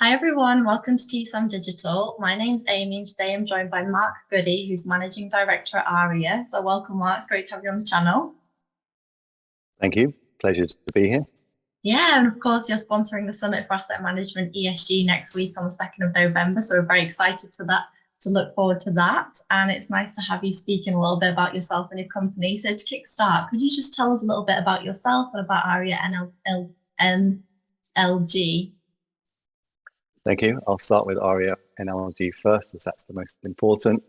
Hi everyone, welcome to TSAM Digital. My name's Amy and today I'm joined by Mark Goodey, who's Managing Director at Arria. So welcome Mark, it's great to have you on the channel. Thank you, pleasure to be here. Yeah, and of course you're sponsoring the Summit for Asset Management ESG next week on the 2nd of November. So we're very excited to look forward to that. And it's nice to have you speaking a little bit about yourself and your company. So to kickstart, could you just tell us a little bit about yourself and about Arria NLG? Thank you. I'll start with Arria NLG first, as that's the most important.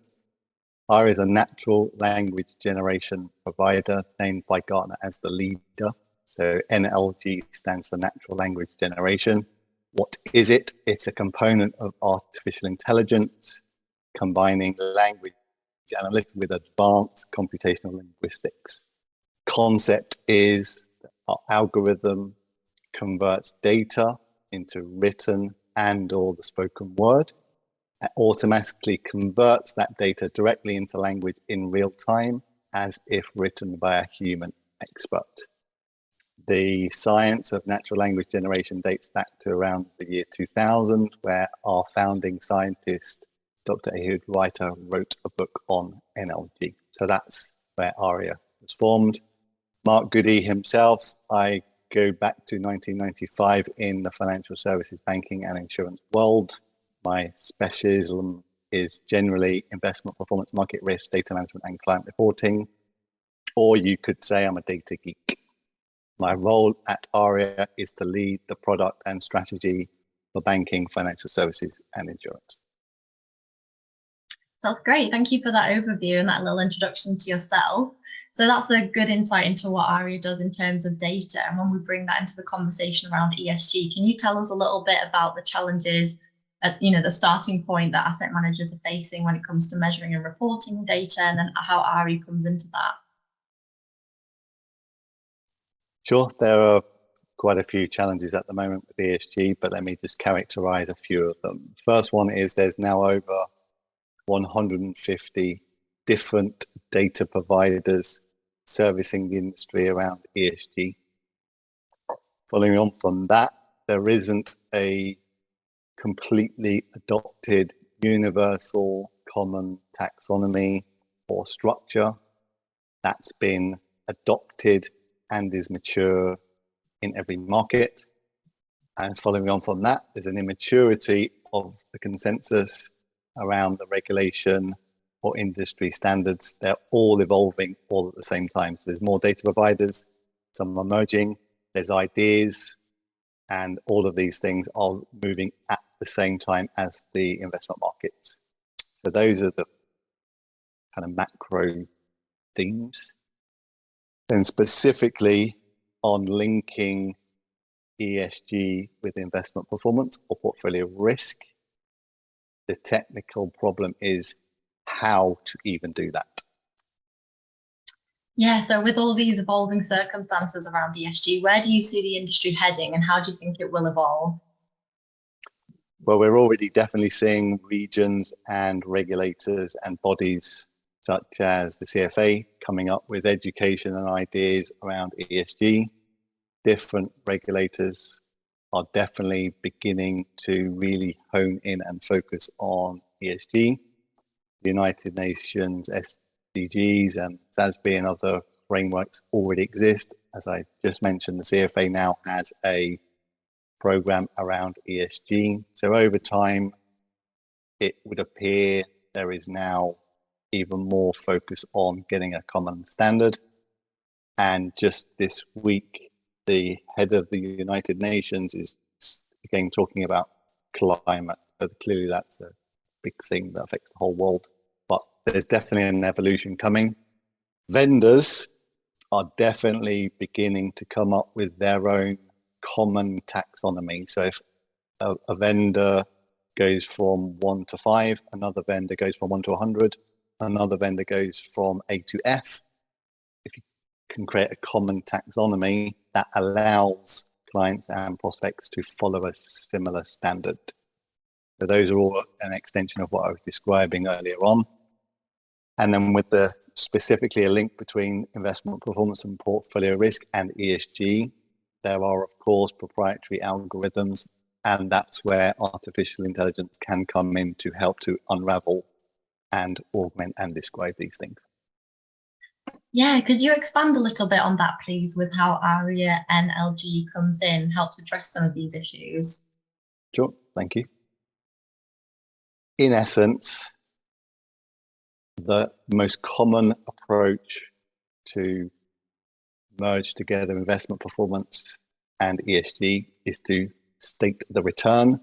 Arria is a natural language generation provider named by Gartner as the leader. So NLG stands for natural language generation. What is it? It's a component of artificial intelligence, combining language analytics with advanced computational linguistics. Concept is that our algorithm converts data into written and/or the spoken word, and automatically converts that data directly into language in real time, as if written by a human expert. The science of natural language generation dates back to around the year 2000, where our founding scientist, Dr. Ehud Reiter, wrote a book on NLG. So that's where Arria was formed. Mark Goodey himself, I go back to 1995 in the financial services, banking and insurance world. My specialism is generally investment performance, market risk, data management and client reporting. Or you could say I'm a data geek. My role at Arria is to lead the product and strategy for banking, financial services and insurance. That's great. Thank you for that overview and that little introduction to yourself. So that's a good insight into what Arria does in terms of data. And when we bring that into the conversation around ESG, can you tell us a little bit about the challenges at the starting point that asset managers are facing when it comes to measuring and reporting data, and then how Arria comes into that? Sure, there are quite a few challenges at the moment with ESG, but let me just characterize a few of them. First one is there's now over 150 different data providers servicing the industry around ESG. Following on from that, there isn't a completely adopted universal common taxonomy or structure that's been adopted and is mature in every market. And following on from that, there's an immaturity of the consensus around the regulation or industry standards. They're all evolving all at the same time. So there's more data providers, some are merging, there's ideas, and all of these things are moving at the same time as the investment markets. So those are the kind of macro themes. Then specifically on linking ESG with investment performance or portfolio risk, the technical problem is how to even do that. Yeah, so with all these evolving circumstances around ESG, where do you see the industry heading and how do you think it will evolve? Well, we're already definitely seeing regions and regulators and bodies such as the CFA coming up with education and ideas around ESG. Different regulators are definitely beginning to really hone in and focus on ESG. The United Nations SDGs and SASB and other frameworks already exist. As I just mentioned, the CFA now has a program around ESG. So over time, it would appear there is now even more focus on getting a common standard. And just this week, the head of the United Nations is again talking about climate. But clearly that's a big thing that affects the whole world. But there's definitely an evolution coming. Vendors are definitely beginning to come up with their own common taxonomy. So if a vendor goes from 1 to 5, another vendor goes from 1 to 100, another vendor goes from A to F, if you can create a common taxonomy that allows clients and prospects to follow a similar standard. So those are all an extension of what I was describing earlier on. And then with the specifically a link between investment performance and portfolio risk and ESG, there are of course proprietary algorithms And that's where artificial intelligence can come in to help to unravel and augment and describe these things. Yeah, could you expand a little bit on that, please, with how Arria NLG comes in, helps address some of these issues? Sure, thank you. In essence, the most common approach to merge together investment performance and ESG is to state the return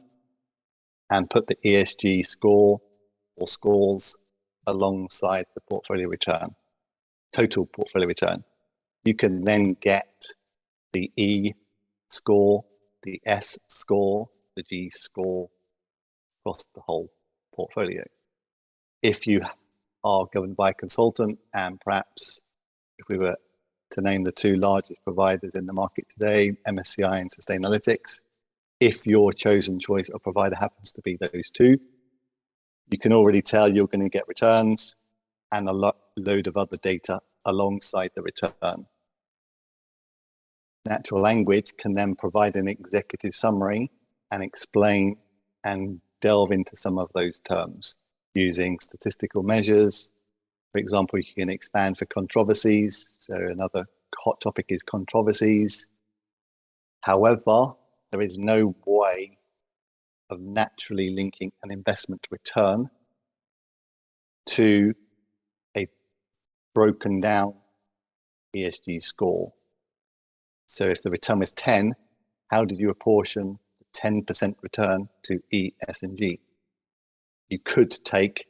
and put the ESG score or scores alongside the portfolio return, total portfolio return. You can then get the E score, the S score, the G score across the whole portfolio. If you are governed by a consultant, and perhaps if we were to name the two largest providers in the market today, MSCI and Sustainalytics, if your chosen choice of provider happens to be those two, you can already tell you're going to get returns and a load of other data alongside the return. Natural language can then provide an executive summary and explain and delve into some of those terms using statistical measures. For example, you can expand for controversies. So another hot topic is controversies. However, there is no way of naturally linking an investment return to a broken down ESG score. So if the return was 10, how did you apportion the 10% return to E, S, and G? You could take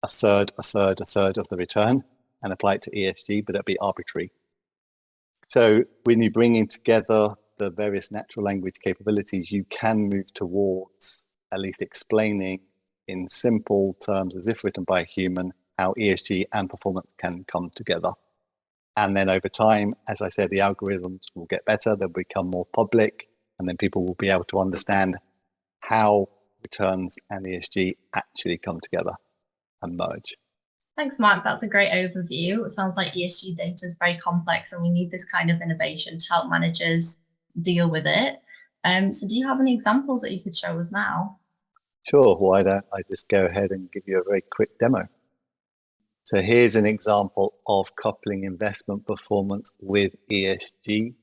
a third of the return and apply it to ESG, but that'd be arbitrary. So when you bring in together the various natural language capabilities, you can move towards at least explaining in simple terms, as if written by a human, how ESG and performance can come together. And then over time, as I said, the algorithms will get better, they'll become more public, and then people will be able to understand how returns and ESG actually come together and merge. Thanks, Mark. That's a great overview. It sounds like ESG data is very complex and we need this kind of innovation to help managers deal with it. So do you have any examples that you could show us now? Sure, why don't I just go ahead and give you a very quick demo. So here's an example of coupling investment performance with ESG.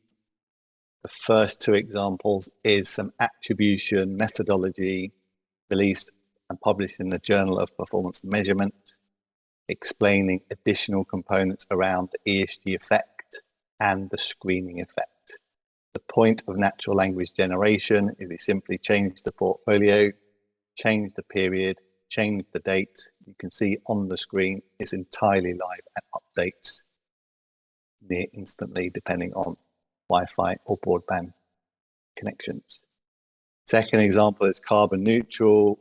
The first two examples is some attribution methodology released and published in the Journal of Performance Measurement, explaining additional components around the ESG effect and the screening effect. The point of natural language generation is we simply change the portfolio, change the period, change the date. You can see on the screen it's entirely live and updates near instantly depending on Wi-Fi or broadband connections. Second example is carbon neutral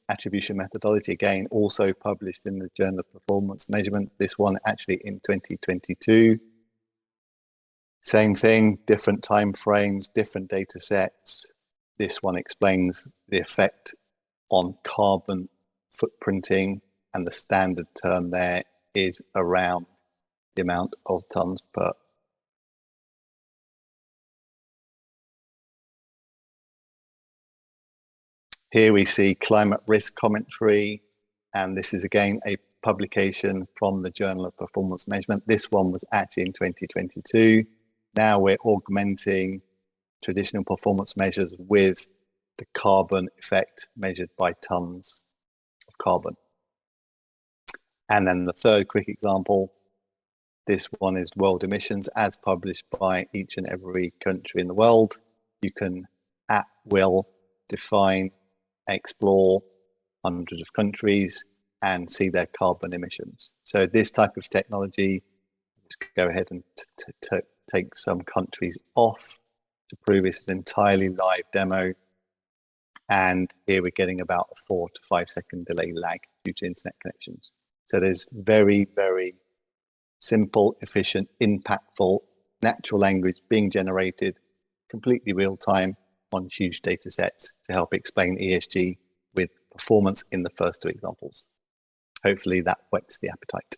attribution methodology, again also published in the Journal of Performance Measurement, this one actually in 2022. Same thing, different time frames, different data sets. This one explains the effect on carbon footprinting, and the standard term there is around the amount of tons per Here we see climate risk commentary, and this is again a publication from the Journal of Performance Measurement. This one was actually in 2022. Now we're augmenting traditional performance measures with the carbon effect measured by tons of carbon. And then the third quick example, this one is world emissions as published by each and every country in the world. You can at will define, explore hundreds of countries and see their carbon emissions. So this type of technology, let's go ahead and take some countries off to prove it's an entirely live demo. And here we're getting about a 4 to 5 second delay lag due to internet connections. So there's very, very simple, efficient, impactful natural language being generated completely real time on huge data sets to help explain ESG with performance in the first two examples. Hopefully that whets the appetite.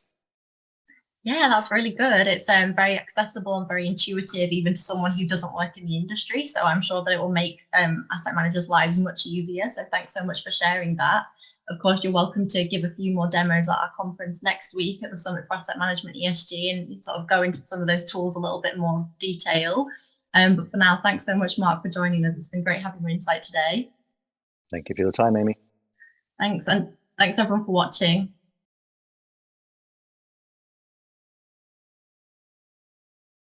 Yeah, that's really good. It's very accessible and very intuitive, even to someone who doesn't work in the industry. So I'm sure that it will make asset managers' lives much easier. So thanks so much for sharing that. Of course, you're welcome to give a few more demos at our conference next week at the Summit for Asset Management ESG and sort of go into some of those tools a little bit more detail. But for now, thanks so much, Mark, for joining us. It's been great having your insight today. Thank you for your time, Amy. Thanks. And thanks everyone for watching.